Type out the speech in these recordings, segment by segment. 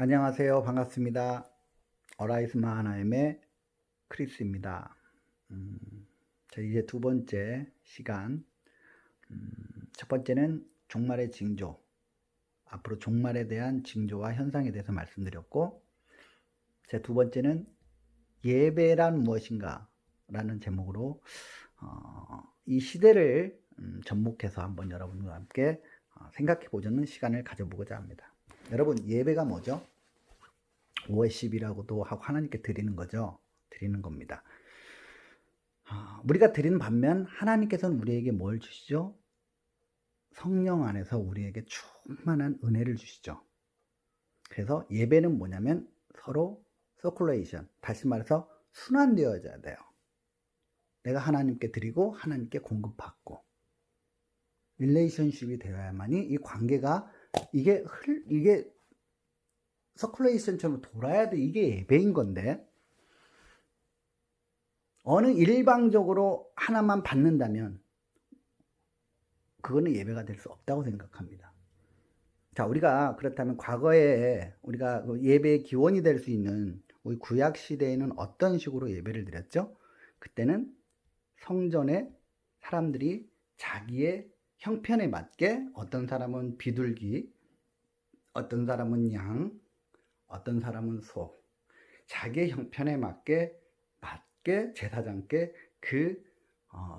안녕하세요. 반갑습니다. 어라이스 마하나임의 크리스입니다. 자, 이제 두 번째 시간. 첫 번째는 종말의 징조. 앞으로 종말에 대한 징조와 현상에 대해서 말씀드렸고, 제 두 번째는 예배란 무엇인가? 라는 제목으로, 이 시대를 접목해서 한번 여러분과 함께 생각해 보자는 시간을 가져보고자 합니다. 여러분, 예배가 뭐죠? 월십이라고도 하고 하나님께 드리는 거죠. 드리는 겁니다. 우리가 드리는 반면 하나님께서는 우리에게 뭘 주시죠? 성령 안에서 우리에게 충만한 은혜를 주시죠. 그래서 예배는 뭐냐면 서로 서큘레이션, 다시 말해서 순환되어져야 돼요. 내가 하나님께 드리고 하나님께 공급받고 릴레이션십이 되어야만이 이 관계가 이게 서큘레이션처럼 돌아야 돼. 이게 예배인 건데 어느 일방적으로 하나만 받는다면 그거는 예배가 될 수 없다고 생각합니다. 자, 우리가 그렇다면 과거에 우리가 예배의 기원이 될 수 있는 우리 구약 시대에는 어떤 식으로 예배를 드렸죠? 그때는 성전에 사람들이 자기의 형편에 맞게, 어떤 사람은 비둘기, 어떤 사람은 양, 어떤 사람은 소, 자기의 형편에 맞게 제사장께 그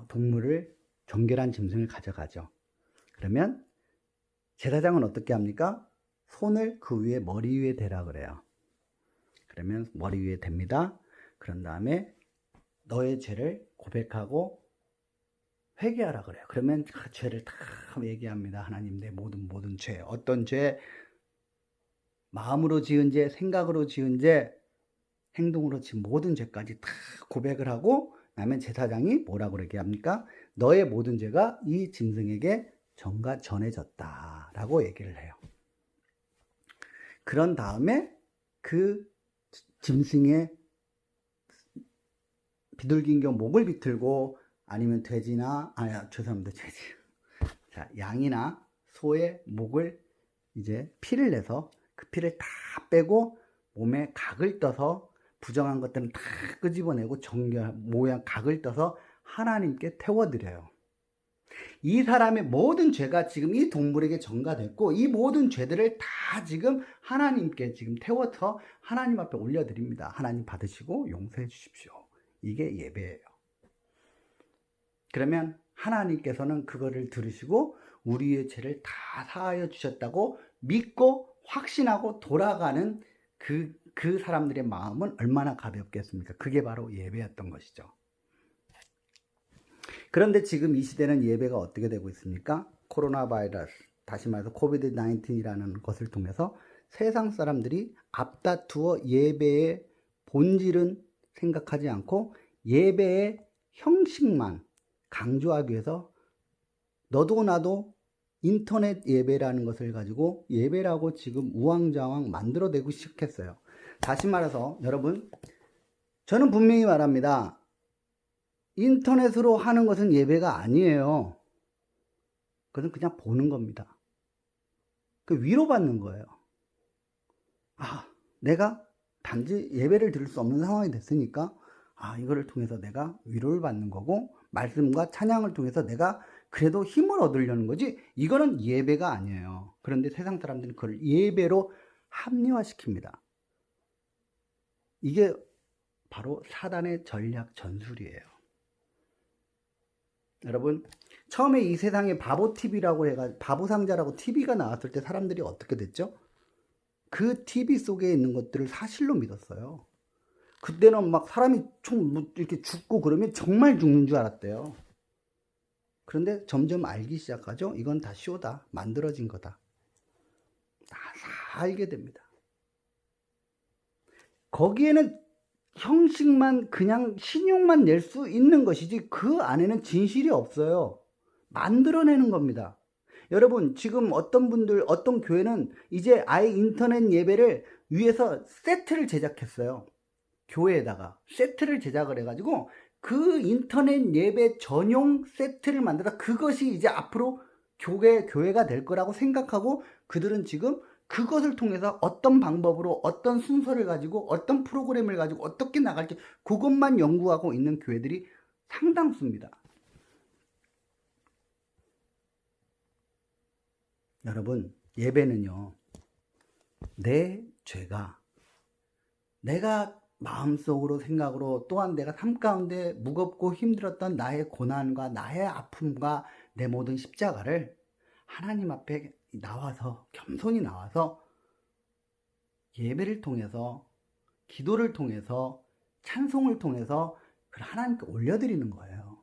동물을, 정결한 짐승을 가져가죠. 그러면 제사장은 어떻게 합니까? 손을 그 위에, 머리 위에 대라 그래요. 그러면 머리 위에 댑니다. 그런 다음에 너의 죄를 고백하고 회개하라 그래요. 그러면 그 죄를 다 얘기합니다. 하나님, 내 모든 죄, 어떤 죄, 마음으로 지은 죄, 생각으로 지은 죄, 행동으로 지은 모든 죄까지 다 고백을 하고 나면 제사장이 뭐라고 얘기합니까? 너의 모든 죄가 이 짐승에게 전해졌다라고 얘기를 해요. 그런 다음에 그 짐승의 비둘기인 경우 목을 비틀고, 아니면 돼지나, 자, 양이나 소의 목을 이제 피를 내서 그 피를 다 빼고 몸에 각을 떠서 부정한 것들은 다 끄집어내고 정결 모양 각을 떠서 하나님께 태워드려요. 이 사람의 모든 죄가 지금 이 동물에게 전가됐고, 이 모든 죄들을 다 지금 하나님께 지금 태워서 하나님 앞에 올려드립니다. 하나님 받으시고 용서해 주십시오. 이게 예배예요. 그러면 하나님께서는 그거를 들으시고 우리의 죄를 다 사하여 주셨다고 믿고 확신하고 돌아가는 그 사람들의 마음은 얼마나 가볍겠습니까? 그게 바로 예배였던 것이죠. 그런데 지금 이 시대는 예배가 어떻게 되고 있습니까? 코로나 바이러스, 다시 말해서 코비드 19이라는 것을 통해서 세상 사람들이 앞다투어 예배의 본질은 생각하지 않고 예배의 형식만 강조하기 위해서 너도 나도 인터넷 예배라는 것을 가지고 예배라고 지금 우왕좌왕 만들어내고 시작했어요. 다시 말해서 여러분, 저는 분명히 말합니다. 인터넷으로 하는 것은 예배가 아니에요. 그것은 그냥 보는 겁니다. 그 위로받는 거예요. 내가 단지 예배를 드릴 수 없는 상황이 됐으니까 이거를 통해서 내가 위로를 받는 거고, 말씀과 찬양을 통해서 내가 그래도 힘을 얻으려는 거지, 이거는 예배가 아니에요. 그런데 세상 사람들은 그걸 예배로 합리화시킵니다. 이게 바로 사단의 전략 전술이에요. 여러분, 처음에 이 세상에 바보 TV라고 해가지고 바보 상자라고 TV가 나왔을 때 사람들이 어떻게 됐죠? 그 TV 속에 있는 것들을 사실로 믿었어요. 그때는 막 사람이 이렇게 죽고 그러면 정말 죽는 줄 알았대요. 그런데 점점 알기 시작하죠. 이건 다 쇼다. 만들어진 거다. 다 알게 됩니다. 거기에는 형식만, 그냥 신용만 낼 수 있는 것이지 그 안에는 진실이 없어요. 만들어내는 겁니다. 여러분, 지금 어떤 분들, 어떤 교회는 이제 아예 인터넷 예배를 위해서 세트를 제작했어요. 교회에다가 세트를 제작을 해가지고 그 인터넷 예배 전용 세트를 만들어, 그것이 이제 앞으로 교회가 될 거라고 생각하고 그들은 지금 그것을 통해서 어떤 방법으로 어떤 순서를 가지고 어떤 프로그램을 가지고 어떻게 나갈지 그것만 연구하고 있는 교회들이 상당수입니다. 여러분, 예배는요, 내 죄가 내가 마음속으로 생각으로 또한 내가 삶 가운데 무겁고 힘들었던 나의 고난과 나의 아픔과 내 모든 십자가를 하나님 앞에 나와서 겸손히 나와서 예배를 통해서 기도를 통해서 찬송을 통해서 하나님께 올려드리는 거예요.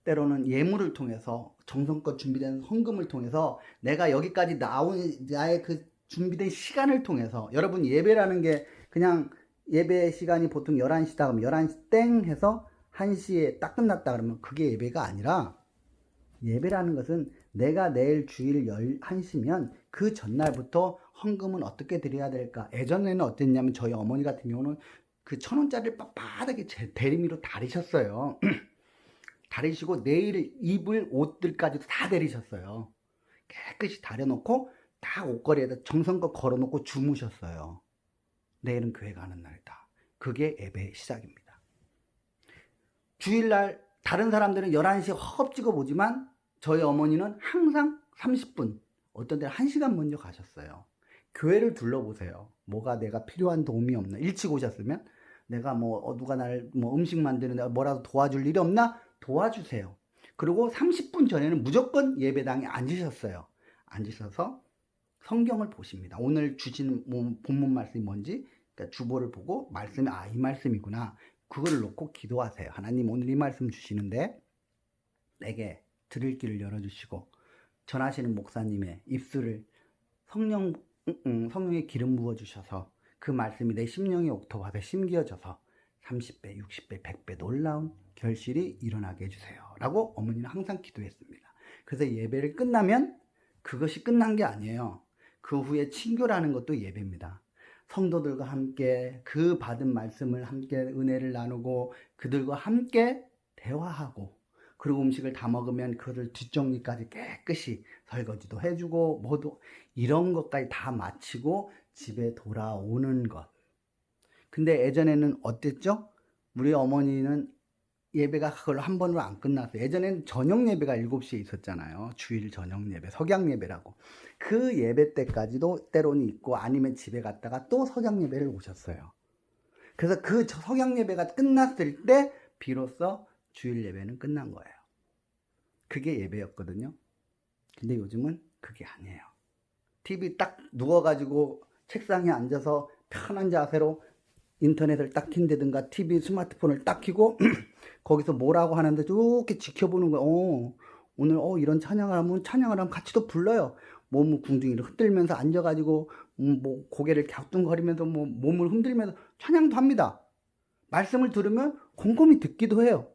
때로는 예물을 통해서 정성껏 준비된 헌금을 통해서 내가 여기까지 나온 나의 그 준비된 시간을 통해서 여러분 예배라는 게 그냥 예배 시간이 보통 11시다 그러면 11시 땡 해서 1시에 딱 끝났다 그러면 그게 예배가 아니라 예배라는 것은 내가 내일 주일 1시면 그 전날부터 헌금은 어떻게 드려야 될까? 예전에는 어땠냐면 저희 어머니 같은 경우는 그 1,000원짜리를 빳빳하게 대리미로 다리셨어요. 다리시고 내일 입을 옷들까지도 다 다리셨어요. 깨끗이 다려놓고 딱 옷걸이에다 정성껏 걸어놓고 주무셨어요. 내일은 교회 가는 날이다. 그게 예배의 시작입니다. 주일날 다른 사람들은 11시에 허겁지겁 오지만 저희 어머니는 항상 30분, 어떤 때는 1시간 먼저 가셨어요. 교회를 둘러보세요. 뭐가 내가 필요한 도움이 없나? 일찍 오셨으면 내가 누가 날 음식 만드는데 뭐라도 도와줄 일이 없나? 도와주세요. 그리고 30분 전에는 무조건 예배당에 앉으셨어요. 앉으셔서 성경을 보십니다. 오늘 주신 본문 말씀이 뭔지 그러니까 주보를 보고 말씀이 이 말씀이구나. 그거를 놓고 기도하세요. 하나님 오늘 이 말씀 주시는데 내게 들을 길을 열어주시고 전하시는 목사님의 입술을 성령의 기름 부어주셔서 그 말씀이 내 심령의 옥토밭에 심겨져서 30배, 60배, 100배 놀라운 결실이 일어나게 해주세요. 라고 어머니는 항상 기도했습니다. 그래서 예배를 끝나면 그것이 끝난 게 아니에요. 그 후에 친교라는 것도 예배입니다. 성도들과 함께 그 받은 말씀을 함께 은혜를 나누고 그들과 함께 대화하고 그리고 음식을 다 먹으면 그것을 뒷정리까지 깨끗이 설거지도 해주고 모두 이런 것까지 다 마치고 집에 돌아오는 것. 근데 예전에는 어땠죠? 우리 어머니는 예배가 그걸로 한 번으로 안 끝났어요. 예전에는 저녁 예배가 7시에 있었잖아요. 주일 저녁 예배, 석양 예배라고. 그 예배 때까지도 때로는 있고 아니면 집에 갔다가 또 석양 예배를 오셨어요. 그래서 그 석양 예배가 끝났을 때 비로소 주일 예배는 끝난 거예요. 그게 예배였거든요. 근데 요즘은 그게 아니에요. TV 딱 누워가지고 책상에 앉아서 편한 자세로 인터넷을 딱 킨다든가 TV 스마트폰을 딱 켜고 거기서 뭐라고 하는데 이렇게 지켜보는 거예요. 오늘 이런 찬양을 하면 같이도 불러요. 몸을 궁둥이를 흔들면서 앉아가지고 고개를 갸우뚱거리면서 몸을 흔들면서 찬양도 합니다. 말씀을 들으면 곰곰이 듣기도 해요.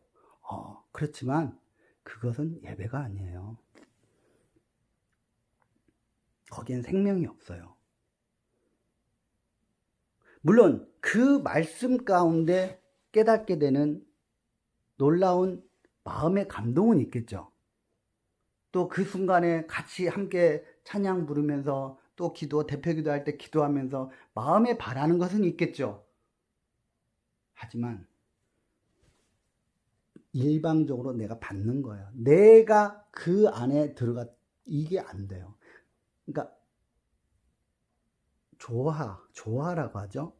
그렇지만 그것은 예배가 아니에요. 거기엔 생명이 없어요. 물론 그 말씀 가운데 깨닫게 되는 놀라운 마음의 감동은 있겠죠. 또 그 순간에 같이 함께 찬양 부르면서 또 대표 기도할 때 기도하면서 마음에 바라는 것은 있겠죠. 하지만 일방적으로 내가 받는 거예요. 내가 그 안에 이게 안 돼요. 그러니까 조화라고 하죠.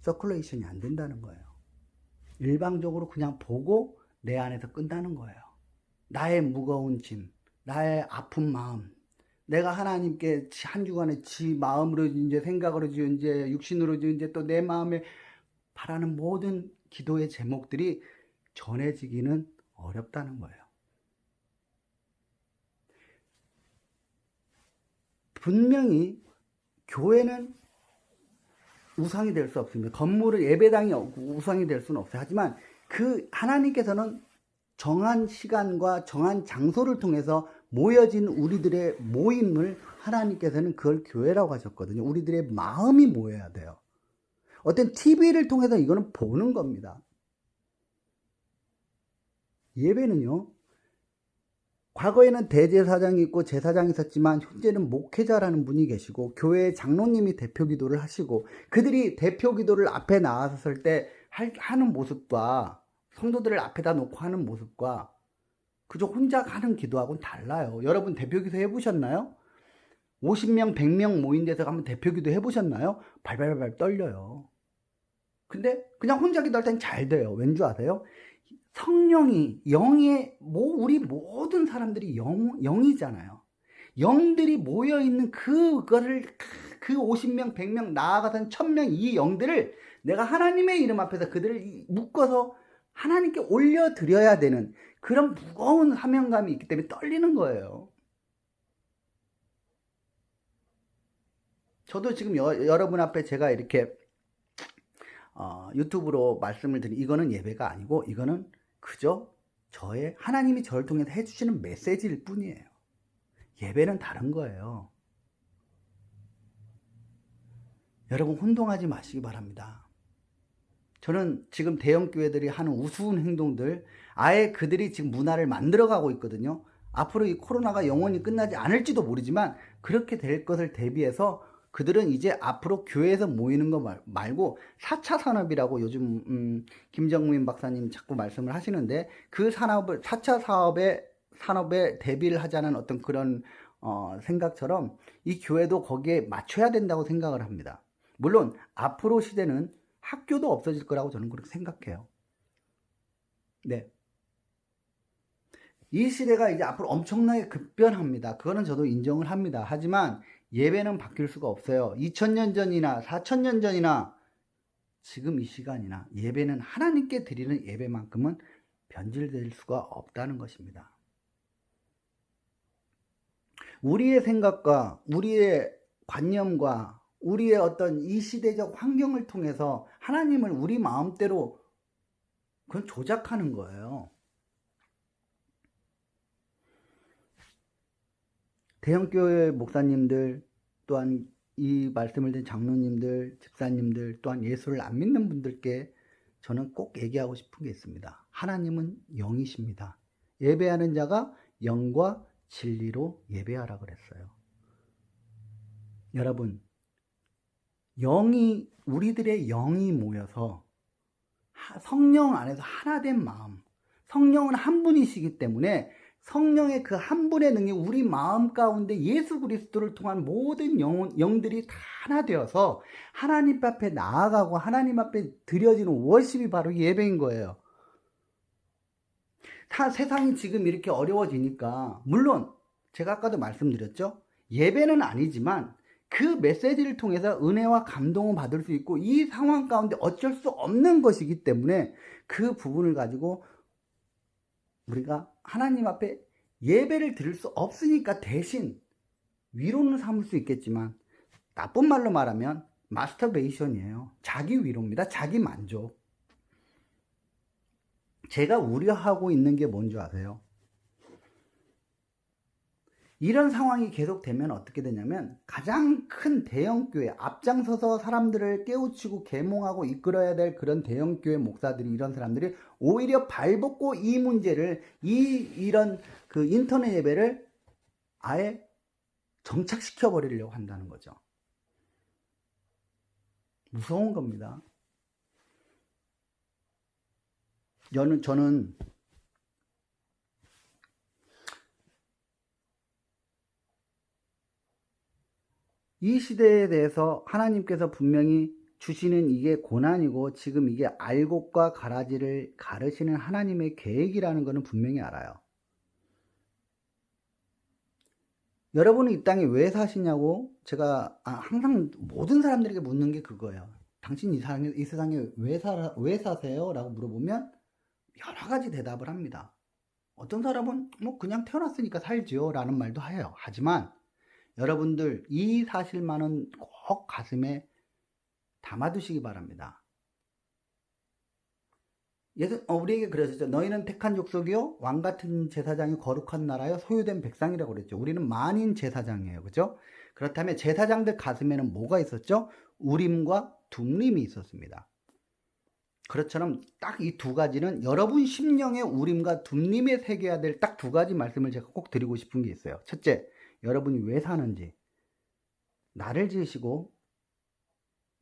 서큘레이션이 안 된다는 거예요. 일방적으로 그냥 보고 내 안에서 끝나는 거예요. 나의 무거운 짐, 나의 아픈 마음, 내가 하나님께 한 주간에 지 마음으로 이제 생각으로 이제 육신으로 이제 또 내 마음에 바라는 모든 기도의 제목들이 전해지기는 어렵다는 거예요. 분명히 교회는 우상이 될 수 없습니다. 건물을 예배당이 우상이 될 수는 없어요. 하지만 그 하나님께서는 정한 시간과 정한 장소를 통해서 모여진 우리들의 모임을 하나님께서는 그걸 교회라고 하셨거든요. 우리들의 마음이 모여야 돼요. 어떤 TV를 통해서 이거는 보는 겁니다. 예배는요, 과거에는 대제사장이 있고 제사장이 있었지만 현재는 목회자라는 분이 계시고 교회의 장로님이 대표 기도를 하시고 그들이 대표 기도를 앞에 나왔을 때 하는 모습과 성도들을 앞에다 놓고 하는 모습과 그저 혼자 하는 기도하고는 달라요. 여러분 대표 기도 해보셨나요? 50명, 100명 모인 데서 한번 대표 기도 해보셨나요? 발발발 떨려요. 근데 그냥 혼자 기도할 땐 잘 돼요. 왠 줄 아세요? 성령이 우리 모든 사람들이 영이잖아요. 영들이 모여있는 그거를 그 50명, 100명, 나아가서는 1000명 이 영들을 내가 하나님의 이름 앞에서 그들을 묶어서 하나님께 올려드려야 되는 그런 무거운 사명감이 있기 때문에 떨리는 거예요. 저도 지금 여러분 앞에 제가 이렇게 유튜브로 말씀을 드린 이거는 예배가 아니고 이거는 그저 하나님이 저를 통해서 해주시는 메시지일 뿐이에요. 예배는 다른 거예요. 여러분 혼동하지 마시기 바랍니다. 저는 지금 대형 교회들이 하는 우스운 행동들 아예 그들이 지금 문화를 만들어가고 있거든요. 앞으로 이 코로나가 영원히 끝나지 않을지도 모르지만 그렇게 될 것을 대비해서 그들은 이제 앞으로 교회에서 모이는 거 말고 4차 산업이라고 요즘 김정민 박사님 자꾸 말씀을 하시는데 그 4차 산업에 대비를 하자는 어떤 그런 생각처럼 이 교회도 거기에 맞춰야 된다고 생각을 합니다. 물론 앞으로 시대는 학교도 없어질 거라고 저는 그렇게 생각해요. 네. 이 시대가 이제 앞으로 엄청나게 급변합니다. 그거는 저도 인정을 합니다. 하지만 예배는 바뀔 수가 없어요. 2000년 전이나 4000년 전이나 지금 이 시간이나 예배는 하나님께 드리는 예배만큼은 변질될 수가 없다는 것입니다. 우리의 생각과 우리의 관념과 우리의 어떤 이 시대적 환경을 통해서 하나님을 우리 마음대로 그건 조작하는 거예요. 대형교회 목사님들 또한 이 말씀을 드린 장로님들, 집사님들 또한 예수를 안 믿는 분들께 저는 꼭 얘기하고 싶은 게 있습니다. 하나님은 영이십니다. 예배하는 자가 영과 진리로 예배하라 그랬어요. 여러분, 우리들의 영이 모여서 성령 안에서 하나된 마음, 성령은 한 분이시기 때문에 성령의 그 한 분의 능력이 우리 마음 가운데 예수 그리스도를 통한 모든 영들이 다 하나 되어서 하나님 앞에 나아가고 하나님 앞에 드려지는 워십이 바로 예배인 거예요. 세상이 지금 이렇게 어려워지니까 물론 제가 아까도 말씀드렸죠. 예배는 아니지만 그 메시지를 통해서 은혜와 감동을 받을 수 있고 이 상황 가운데 어쩔 수 없는 것이기 때문에 그 부분을 가지고 우리가 하나님 앞에 예배를 드릴 수 없으니까 대신 위로는 삼을 수 있겠지만 나쁜 말로 말하면 마스터베이션이에요. 자기 위로입니다. 자기 만족. 제가 우려하고 있는 게 뭔지 아세요? 이런 상황이 계속되면 어떻게 되냐면 가장 큰 대형교회 앞장서서 사람들을 깨우치고 계몽하고 이끌어야 될 그런 대형교회 목사들이 이런 사람들이 오히려 발벗고 이 문제를 이런 그 인터넷 예배를 아예 정착시켜 버리려고 한다는 거죠. 무서운 겁니다. 저는 이 시대에 대해서 하나님께서 분명히 주시는 이게 고난이고 지금 이게 알곡과 가라지를 가르시는 하나님의 계획이라는 것은 분명히 알아요. 여러분은 이 땅에 왜 사시냐고 제가 항상 모든 사람들에게 묻는 게 그거예요. 당신 이 세상에 왜 사세요? 라고 물어보면 여러 가지 대답을 합니다. 어떤 사람은 뭐 그냥 태어났으니까 살지요 라는 말도 해요. 하지만 여러분들 이 사실만은 꼭 가슴에 담아두시기 바랍니다. 우리에게 그러셨죠. 너희는 택한 족속이요 왕같은 제사장이 거룩한 나라요 소유된 백성이라고 그랬죠. 우리는 만인 제사장이에요. 그죠? 그렇다면 제사장들 가슴에는 뭐가 있었죠? 우림과 둠림이 있었습니다. 그것처럼 딱 이 두 가지는 여러분 심령의 우림과 둠림에 새겨야 될 딱 두 가지 말씀을 제가 꼭 드리고 싶은 게 있어요. 첫째, 여러분이 왜 사는지, 나를 지으시고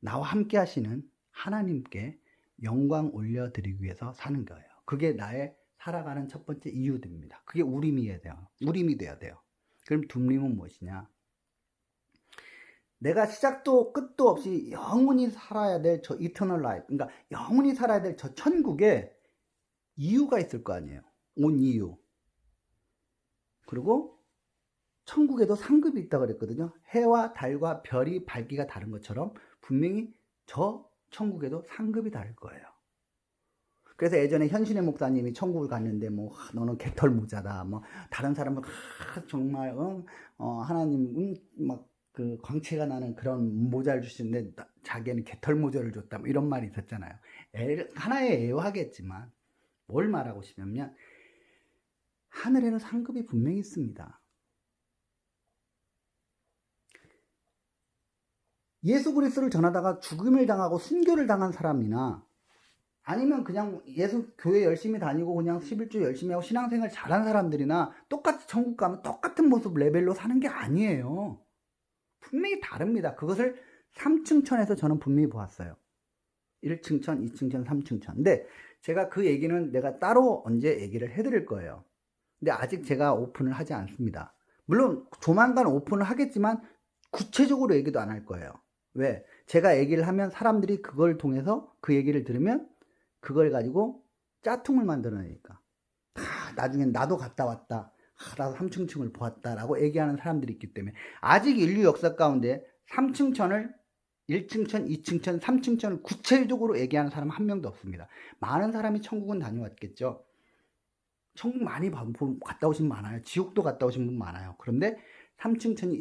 나와 함께 하시는 하나님께 영광 올려드리기 위해서 사는 거예요. 그게 나의 살아가는 첫 번째 이유입니다. 그게 우림이 돼야 돼요. 그럼 둠림은 무엇이냐? 내가 시작도 끝도 없이 영원히 살아야 될 저 이터널 라이프, 그러니까 영원히 살아야 될 저 천국에 이유가 있을 거 아니에요. 온 이유. 그리고 천국에도 상급이 있다고 그랬거든요. 해와 달과 별이 밝기가 다른 것처럼 분명히 저 천국에도 상급이 다를 거예요. 그래서 예전에 현신의 목사님이 천국을 갔는데 뭐 너는 개털 모자다, 뭐 다른 사람은 정말 하나님 막 그 광채가 나는 그런 모자를 주시는데 자기는 개털 모자를 줬다, 뭐 이런 말이 있었잖아요. 하나의 애화겠지만 뭘 말하고 싶냐면 하늘에는 상급이 분명히 있습니다. 예수 그리스도를 전하다가 죽음을 당하고 순교를 당한 사람이나 아니면 그냥 예수 교회 열심히 다니고 그냥 11조 열심히 하고 신앙생활 잘한 사람들이나 똑같이 천국 가면 똑같은 모습 레벨로 사는 게 아니에요. 분명히 다릅니다. 그것을 3층천에서 저는 분명히 보았어요. 1층천, 2층천, 3층천. 근데 제가 그 얘기는 내가 따로 언제 얘기를 해드릴 거예요. 근데 아직 제가 오픈을 하지 않습니다. 물론 조만간 오픈을 하겠지만 구체적으로 얘기도 안 할 거예요. 왜? 제가 얘기를 하면 사람들이 그걸 통해서 그 얘기를 들으면 그걸 가지고 짜퉁을 만들어내니까. 나중엔 나도 갔다 왔다. 나도 3층층을 보았다라고 얘기하는 사람들이 있기 때문에 아직 인류 역사 가운데 3층천을 1층천, 2층천, 3층천을 구체적으로 얘기하는 사람 한 명도 없습니다. 많은 사람이 천국은 다녀왔겠죠. 천국 많이 갔다 오신 분 많아요. 지옥도 갔다 오신 분 많아요. 그런데 3층천이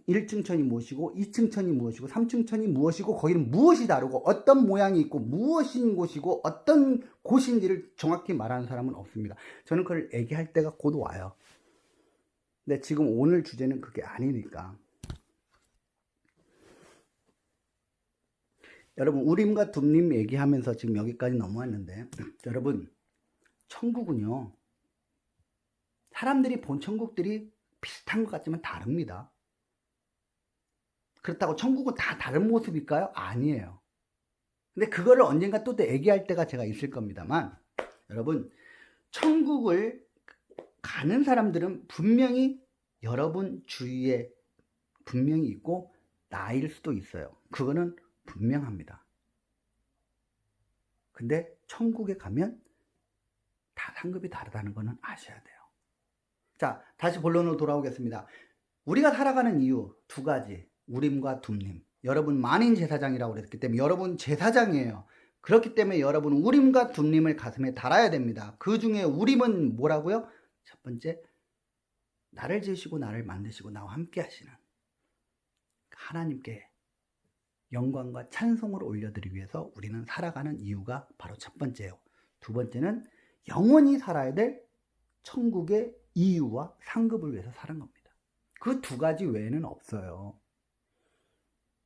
1층천이 무엇이고 2층천이 무엇이고 3층천이 무엇이고 거기는 무엇이 다르고 어떤 모양이 있고 무엇인 곳이고 어떤 곳인지를 정확히 말하는 사람은 없습니다. 저는 그걸 얘기할 때가 곧 와요. 근데 지금 오늘 주제는 그게 아니니까. 여러분 우림과 둠림 얘기하면서 지금 여기까지 넘어왔는데 여러분 천국은요 사람들이 본 천국들이 비슷한 것 같지만 다릅니다. 그렇다고 천국은 다 다른 모습일까요? 아니에요. 근데 그거를 언젠가 또 얘기할 때가 제가 있을 겁니다만 여러분 천국을 가는 사람들은 분명히 여러분 주위에 분명히 있고 나일 수도 있어요. 그거는 분명합니다. 근데 천국에 가면 다 상급이 다르다는 거는 아셔야 돼요. 자, 다시 본론으로 돌아오겠습니다. 우리가 살아가는 이유 두 가지, 우림과 둠림. 여러분 만인 제사장이라고 그랬기 때문에 여러분 제사장이에요. 그렇기 때문에 여러분 우림과 둠림을 가슴에 달아야 됩니다. 그 중에 우림은 뭐라고요? 첫 번째, 나를 지으시고 나를 만드시고 나와 함께 하시는 하나님께 영광과 찬송을 올려드리기 위해서 우리는 살아가는 이유가 바로 첫 번째예요. 두 번째는 영원히 살아야 될 천국의 이유와 상급을 위해서 사는 겁니다. 그 두 가지 외에는 없어요.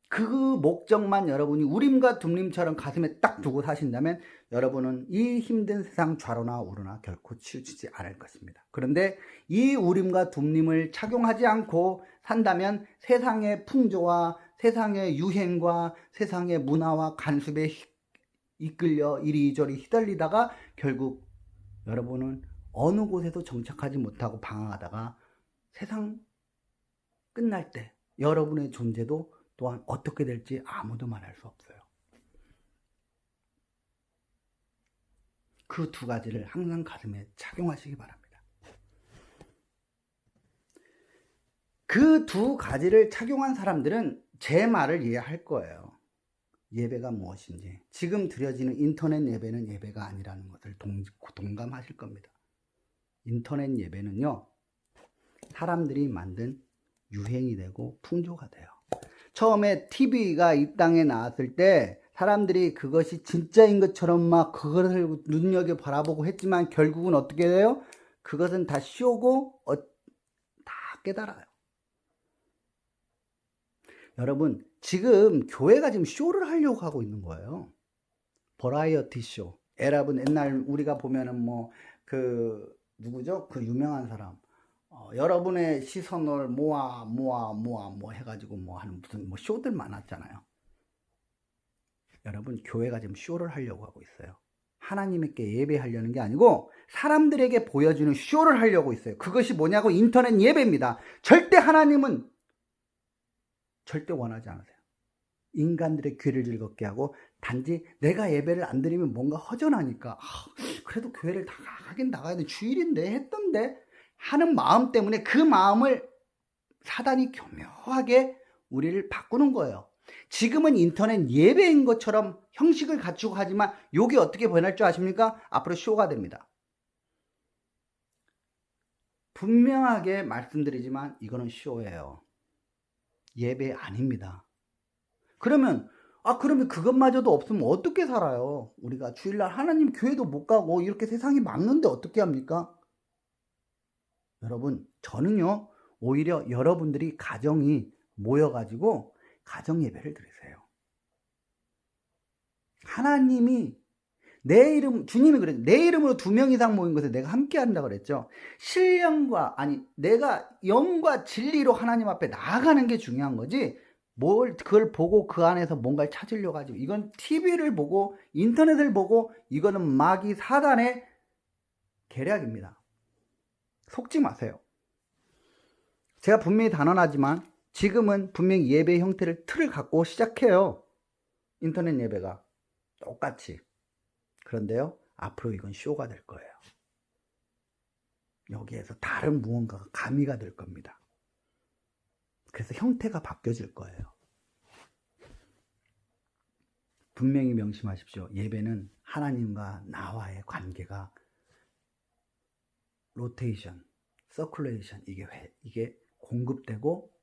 그 목적만 여러분이 우림과 둠림처럼 가슴에 딱 두고 사신다면 여러분은 이 힘든 세상 좌로나 우로나 결코 치우치지 않을 것입니다. 그런데 이 우림과 둠림을 착용하지 않고 산다면 세상의 풍조와 세상의 유행과 세상의 문화와 간섭에 이끌려 이리저리 휘달리다가 결국 여러분은 어느 곳에도 정착하지 못하고 방황하다가 세상 끝날 때 여러분의 존재도 또한 어떻게 될지 아무도 말할 수 없어요. 그 두 가지를 항상 가슴에 착용하시기 바랍니다. 그 두 가지를 착용한 사람들은 제 말을 이해할 거예요. 예배가 무엇인지. 지금 드려지는 인터넷 예배는 예배가 아니라는 것을 동감하실 겁니다. 인터넷 예배는요, 사람들이 만든 유행이 되고 풍조가 돼요. 처음에 TV가 이 땅에 나왔을 때 사람들이 그것이 진짜인 것처럼 막 그것을 눈여겨 바라보고 했지만 결국은 어떻게 돼요? 그것은 다 쇼고 다 깨달아요. 여러분 지금 교회가 지금 쇼를 하려고 하고 있는 거예요. 버라이어티 쇼. 여러분 옛날 우리가 보면은 뭐 그 누구죠? 그 유명한 사람. 여러분의 시선을 모아 해가지고 뭐 하는 무슨 뭐 쇼들 많았잖아요. 여러분 교회가 지금 쇼를 하려고 하고 있어요. 하나님께 예배하려는 게 아니고 사람들에게 보여주는 쇼를 하려고 있어요. 그것이 뭐냐고 인터넷 예배입니다. 절대 하나님은 절대 원하지 않으세요. 인간들의 귀를 즐겁게 하고 단지 내가 예배를 안 드리면 뭔가 허전하니까 그래도 교회를 하긴 나가야 돼. 주일인데 했던데 하는 마음 때문에 그 마음을 사단이 교묘하게 우리를 바꾸는 거예요. 지금은 인터넷 예배인 것처럼 형식을 갖추고 하지만 이게 어떻게 변할 줄 아십니까? 앞으로 쇼가 됩니다. 분명하게 말씀드리지만 이거는 쇼예요. 예배 아닙니다. 그러면 그것마저도 없으면 어떻게 살아요? 우리가 주일날 하나님 교회도 못 가고 이렇게 세상이 막는데 어떻게 합니까? 여러분, 저는요, 오히려 여러분들이 가정이 모여가지고 가정 예배를 드리세요. 하나님이 내 이름, 주님이 그랬죠. 내 이름으로 2명 이상 모인 것에 내가 함께 한다고 그랬죠. 내가 영과 진리로 하나님 앞에 나아가는 게 중요한 거지, 그걸 보고 그 안에서 뭔가를 찾으려고 하죠. 이건 TV를 보고, 인터넷을 보고, 이거는 마귀 사단의 계략입니다. 속지 마세요. 제가 분명히 단언하지만, 지금은 분명히 예배 형태를 틀을 갖고 시작해요. 인터넷 예배가. 똑같이. 그런데요, 앞으로 이건 쇼가 될 거예요. 여기에서 다른 무언가가 가미가 될 겁니다. 그래서 형태가 바뀌어질 거예요. 분명히 명심하십시오. 예배는 하나님과 나와의 관계가 로테이션, 서큘레이션, 이게 공급되고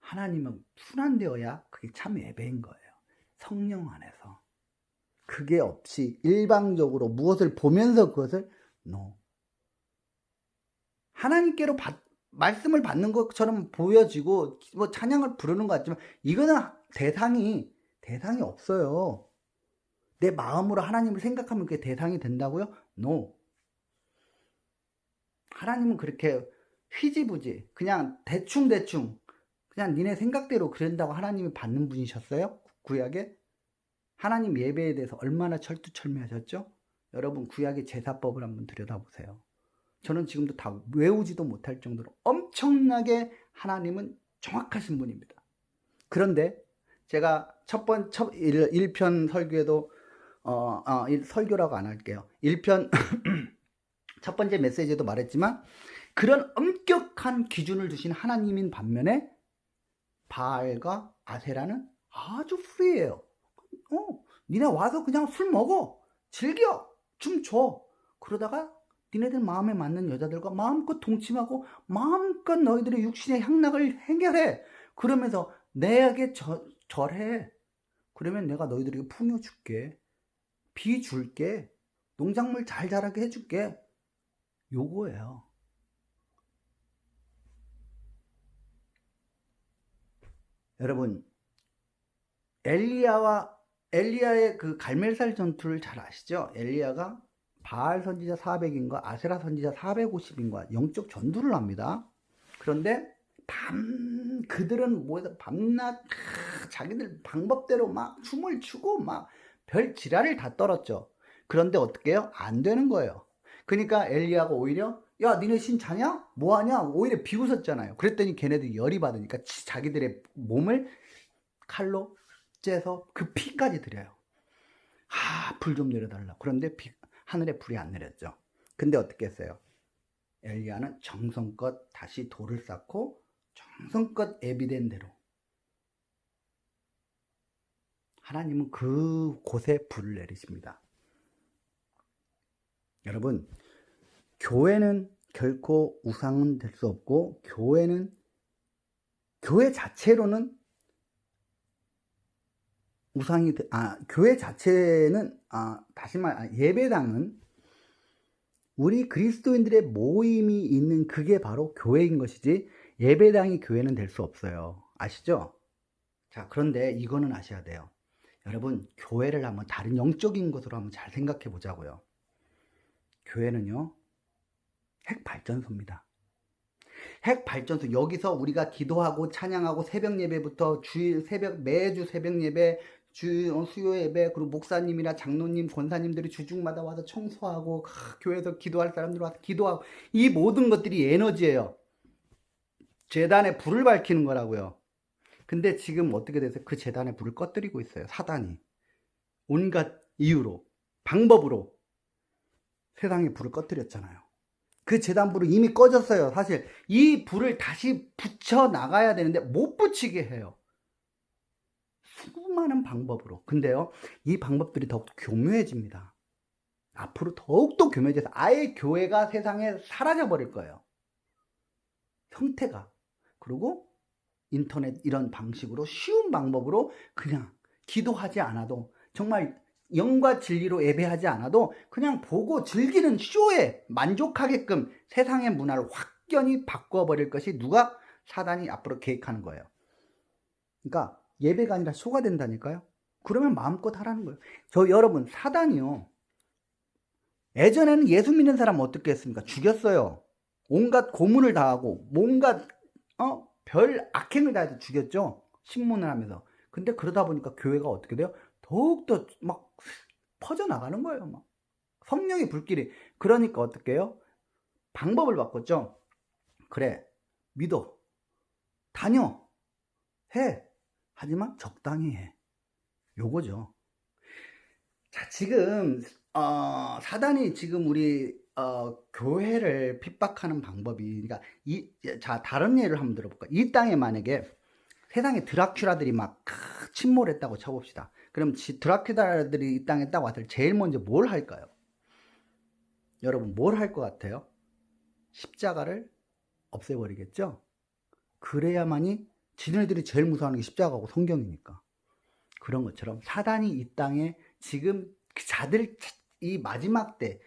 하나님은 순환되어야 그게 참 예배인 거예요. 성령 안에서. 그게 없이 일방적으로 무엇을 보면서 그것을 하나님께로 말씀을 받는 것처럼 보여지고 뭐 찬양을 부르는 것 같지만 이거는 대상이 없어요. 내 마음으로 하나님을 생각하면 그게 대상이 된다고요? No. 하나님은 그렇게 휘지부지 그냥 대충 그냥 니네 생각대로 그런다고 하나님이 받는 분이셨어요? 구약에? 하나님 예배에 대해서 얼마나 철두철미하셨죠? 여러분 구약의 제사법을 한번 들여다보세요. 저는 지금도 다 외우지도 못할 정도로 엄청나게 하나님은 정확하신 분입니다. 그런데 제가 1편 설교에도 설교라고 안 할게요. 1편 첫 번째 메시지에도 말했지만 그런 엄격한 기준을 두신 하나님인 반면에 바알과 아세라는 아주 프리해요. 니네 와서 그냥 술 먹어, 즐겨, 춤춰. 그러다가 니네들 마음에 맞는 여자들과 마음껏 동침하고 마음껏 너희들의 육신의 향락을 해결해. 그러면서 내게 절해. 그러면 내가 너희들에게 풍요 줄게, 비 줄게, 농작물 잘 자라게 해줄게. 요거예요. 여러분, 엘리야의 그 갈멜살 전투를 잘 아시죠? 엘리야가 바알 선지자 400인과 아세라 선지자 450인과 영적 전투를 합니다. 그런데 그들은 밤낮 자기들 방법대로 막 춤을 추고 막 별 지랄을 다 떨었죠. 그런데 어떻게 해요? 안 되는 거예요. 그러니까 엘리야가 오히려 야 니네 신 자냐? 뭐하냐? 오히려 비웃었잖아요. 그랬더니 걔네들이 열이 받으니까 자기들의 몸을 칼로 째서 그 피까지 드려요. 불 좀 내려달라. 그런데 하늘에 불이 안 내렸죠. 근데 어떻게 했어요? 엘리야는 정성껏 다시 돌을 쌓고 정성껏 예비된 대로 하나님은 그곳에 불을 내리십니다. 여러분, 교회는 결코 우상은 될 수 없고 교회 자체로는 교회 자체는 예배당은 우리 그리스도인들의 모임이 있는 그게 바로 교회인 것이지 예배당이 교회는 될 수 없어요. 아시죠? 자, 그런데 이거는 아셔야 돼요. 여러분, 교회를 한번 다른 영적인 것으로 한번 잘 생각해 보자고요. 교회는요, 핵발전소입니다. 핵발전소. 여기서 우리가 기도하고 찬양하고 새벽 예배부터 매주 새벽 예배, 수요 예배, 그리고 목사님이나 장로님, 권사님들이 주중마다 와서 청소하고, 교회에서 기도할 사람들 와서 기도하고, 이 모든 것들이 에너지예요. 제단에 불을 밝히는 거라고요. 근데 지금 어떻게 돼서 그 제단에 불을 꺼뜨리고 있어요. 사단이. 온갖 이유로, 방법으로 세상에 불을 꺼뜨렸잖아요. 그 제단불은 이미 꺼졌어요. 사실 이 불을 다시 붙여 나가야 되는데 못 붙이게 해요. 수많은 방법으로. 근데요, 이 방법들이 더욱 교묘해집니다. 앞으로 더욱더 교묘해져서 아예 교회가 세상에 사라져 버릴 거예요. 형태가. 그리고 인터넷 이런 방식으로 쉬운 방법으로 그냥 기도하지 않아도, 정말 영과 진리로 예배하지 않아도 그냥 보고 즐기는 쇼에 만족하게끔 세상의 문화를 확연히 바꿔버릴 것이 누가? 사단이 앞으로 계획하는 거예요. 그러니까 예배가 아니라 쇼가 된다니까요. 그러면 마음껏 하라는 거예요. 여러분, 사단이요, 예전에는 예수 믿는 사람 어떻게 했습니까? 죽였어요. 온갖 고문을 당하고 온갖 별 악행을 다해서 죽였죠. 신문을 하면서. 근데 그러다 보니까 교회가 어떻게 돼요? 더욱더 막 퍼져나가는 거예요. 막 성령의 불길이. 그러니까 어떻게 해요? 방법을 바꿨죠. 그래, 믿어, 다녀, 해. 하지만 적당히 해. 요거죠. 자, 지금 사단이 지금 우리 교회를 핍박하는 방법이, 그러니까 자, 다른 예를 한번 들어볼까? 이 땅에 만약에 세상에 드라큘라들이 막 침몰했다고 쳐봅시다. 그럼 드라큘라들이 이 땅에 딱 왔을 때 제일 먼저 뭘 할까요? 여러분, 뭘 할 것 같아요? 십자가를 없애버리겠죠? 그래야만이 지네들이 제일 무서워하는 게 십자가고 성경이니까. 그런 것처럼 사단이 이 땅에 지금 이 마지막 때,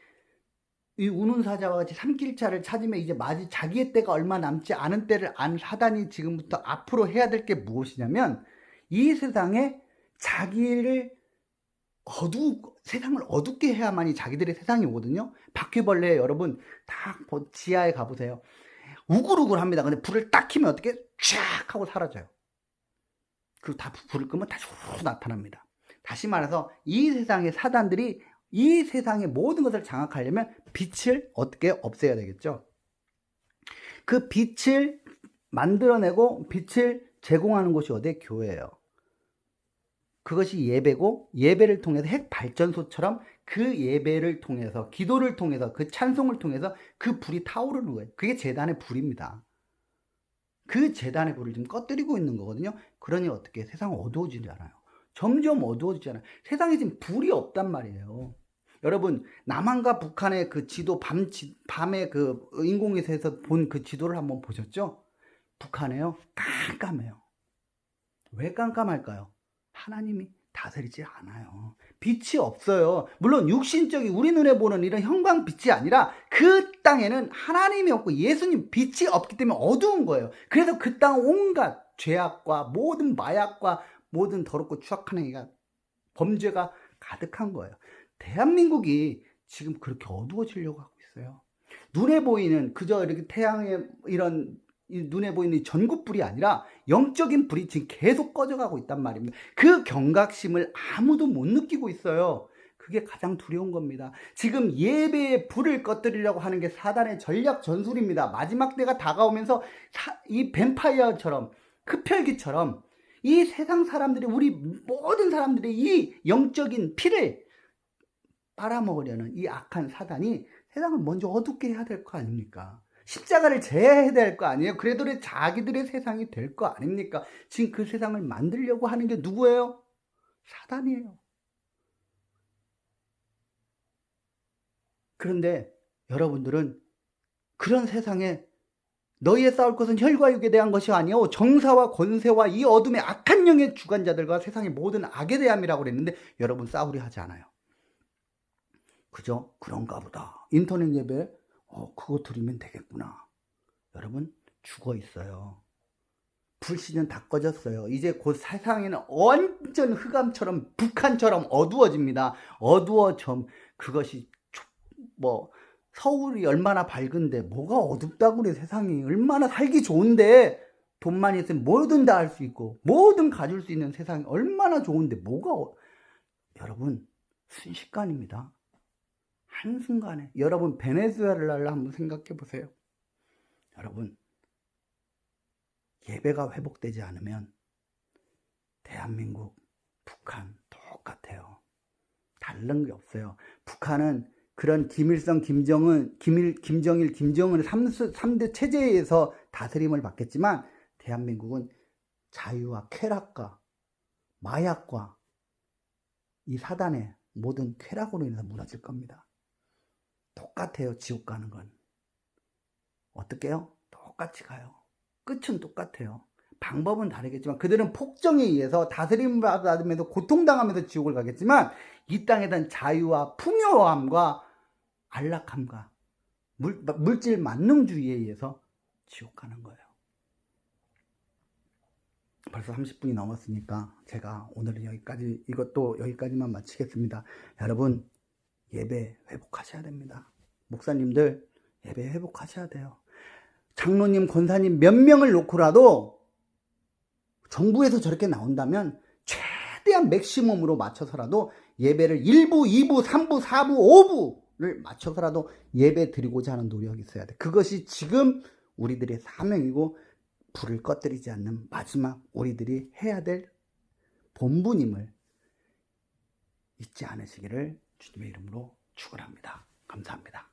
이 우는 사자와 같이 삼킬차를 찾으면 이제 자기의 때가 얼마 남지 않은 때를 안 사단이 지금부터 앞으로 해야 될 게 무엇이냐면, 이 세상에 자기를 세상을 어둡게 해야만이 자기들의 세상이 오거든요. 바퀴벌레 여러분 다 지하에 가보세요. 우글우글합니다. 근데 불을 딱 켜면 어떻게 쫙 하고 사라져요. 그리고 다 불을 끄면 다시 후 나타납니다. 다시 말해서 이 세상의 사단들이 이 세상의 모든 것을 장악하려면 빛을 어떻게 없애야 되겠죠. 그 빛을 만들어내고 빛을 제공하는 곳이 어디? 교회예요. 그것이 예배고, 예배를 통해서 핵발전소처럼 그 예배를 통해서, 기도를 통해서, 그 찬송을 통해서 그 불이 타오르는 거예요. 그게 제단의 불입니다. 그 제단의 불을 지금 꺼뜨리고 있는 거거든요. 그러니 어떻게 세상은 어두워지잖아요. 점점 어두워지잖아요. 세상에 지금 불이 없단 말이에요. 여러분, 남한과 북한의 그 지도, 밤에 그 인공위성에서 본 그 지도를 한번 보셨죠? 북한에요, 깜깜해요. 왜 깜깜할까요? 하나님이 다스리지 않아요. 빛이 없어요. 물론 육신적인 우리 눈에 보는 이런 형광빛이 아니라 그 땅에는 하나님이 없고 예수님 빛이 없기 때문에 어두운 거예요. 그래서 그 땅은 온갖 죄악과 모든 마약과 모든 더럽고 추악한 행위가, 범죄가 가득한 거예요. 대한민국이 지금 그렇게 어두워지려고 하고 있어요. 눈에 보이는 그저 이렇게 태양의 이런 눈에 보이는 전구불이 아니라 영적인 불이 지금 계속 꺼져가고 있단 말입니다. 그 경각심을 아무도 못 느끼고 있어요. 그게 가장 두려운 겁니다. 지금 예배의 불을 꺼뜨리려고 하는 게 사단의 전략 전술입니다. 마지막 때가 다가오면서 이 뱀파이어처럼, 흡혈귀처럼 이 세상 사람들이, 우리 모든 사람들이 이 영적인 피를 빨아먹으려는 이 악한 사단이 세상을 먼저 어둡게 해야 될 거 아닙니까? 십자가를 제해야 될 거 아니에요? 그래도 자기들의 세상이 될 거 아닙니까? 지금 그 세상을 만들려고 하는 게 누구예요? 사단이에요. 그런데 여러분들은 그런 세상에 너희의 싸울 것은 혈과 육에 대한 것이 아니요 정사와 권세와 이 어둠의 악한 영의 주관자들과 세상의 모든 악에 대함이라고 그랬는데, 여러분 싸우려 하지 않아요. 그죠? 그런가 보다. 인터넷 예배 그거 드리면 되겠구나. 여러분 죽어 있어요. 불씨는 다 꺼졌어요. 이제 곧 세상에는 완전 흑암처럼 북한처럼 어두워집니다. 어두워져. 그것이 뭐 서울이 얼마나 밝은데 뭐가 어둡다고 그래. 세상이 얼마나 살기 좋은데 돈만 있으면 뭐든 다 할 수 있고 뭐든 가질 수 있는 세상이 얼마나 좋은데 뭐가 여러분 순식간입니다. 한순간에. 여러분 베네수엘라를 한번 생각해 보세요. 여러분 예배가 회복되지 않으면 대한민국, 북한 똑같아요. 다른 게 없어요. 북한은 그런 김일성, 김정일, 김정은의 3대 체제에서 다스림을 받겠지만 대한민국은 자유와 쾌락과 마약과 이 사단의 모든 쾌락으로 인해서 무너질 겁니다. 똑같아요. 지옥 가는 건. 어떻게 해요? 똑같이 가요. 끝은 똑같아요. 방법은 다르겠지만 그들은 폭정에 의해서 다스림을 받으면서 고통당하면서 지옥을 가겠지만 이 땅에 대한 자유와 풍요함과 안락함과 물질 만능주의에 의해서 지옥 가는 거예요. 벌써 30분이 넘었으니까 제가 오늘은 이것도 여기까지만 마치겠습니다. 여러분 예배 회복하셔야 됩니다. 목사님들 예배 회복하셔야 돼요. 장로님, 권사님 몇 명을 놓고라도 정부에서 저렇게 나온다면 최대한 맥시멈으로 맞춰서라도 예배를 1부, 2부, 3부, 4부, 5부를 맞춰서라도 예배 드리고자 하는 노력이 있어야 돼. 그것이 지금 우리들의 사명이고 불을 꺼뜨리지 않는 마지막 우리들이 해야 될 본분임을 잊지 않으시기를 주님의 이름으로 축원합니다. 감사합니다.